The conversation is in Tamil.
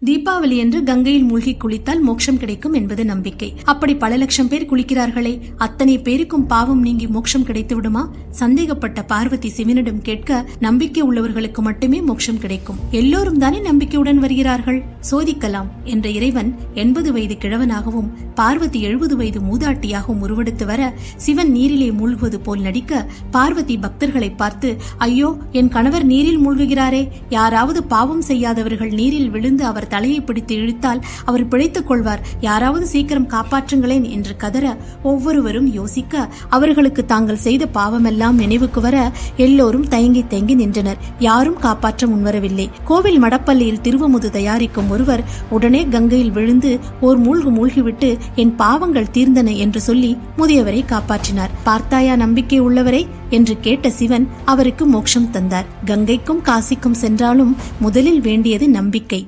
தீபாவளி என்று கங்கையில் மூழ்கி குளித்தால் மோட்சம் கிடைக்கும் என்பது நம்பிக்கை. அப்படி பல லட்சம் பேர் குளிக்கிறார்களே, அத்தனை பேருக்கும் பாவம் நீங்கி மோட்சம் கிடைத்து விடுமா? சந்தேகப்பட்ட பார்வதி சிவனிடம் கேட்க, நம்பிக்கை உள்ளவர்களுக்கு மட்டுமே மோட்சம் கிடைக்கும், எல்லோரும் தானே நம்பிக்கையுடன் வருகிறார்கள், சோதிக்கலாம் என்ற இறைவன் 80 வயது கிழவனாகவும் பார்வதி 70 வயது மூதாட்டியாகவும் உருவெடுத்து வர, சிவன் நீரிலே மூழ்குவது போல் நடிக்க, பார்வதி பக்தர்களை பார்த்து, ஐயோ என் கணவர் நீரில் மூழ்குகிறாரே, யாராவது பாவம் செய்யாதவர்கள் நீரில் விழுந்து அவர் தலையை பிடித்து இழுத்தால் அவர் பிழைத்துக் கொள்வார், யாராவது சீக்கிரம் காப்பாற்றுங்களேன் என்று கதற, ஒவ்வொருவரும் யோசிக்க, அவர்களுக்கு தாங்கள் செய்த பாவமெல்லாம் நினைவுக்கு வர எல்லோரும் தயங்கி தயங்கி நின்றனர். யாரும் காப்பாற்ற முன்வரவில்லை. கோவில் மடப்பள்ளியில் திருவமுது தயாரிக்கும் ஒருவர் உடனே கங்கையில் விழுந்து ஓர் மூழ்கிவிட்டு என் பாவங்கள் தீர்ந்தன என்று சொல்லி முதியவரை காப்பாற்றினார். பார்த்தாயா நம்பிக்கை உள்ளவரை என்று கேட்ட சிவன் அவருக்கு மோட்சம் தந்தார். கங்கைக்கும் காசிக்கும் சென்றாலும் முதலில் வேண்டியது நம்பிக்கை.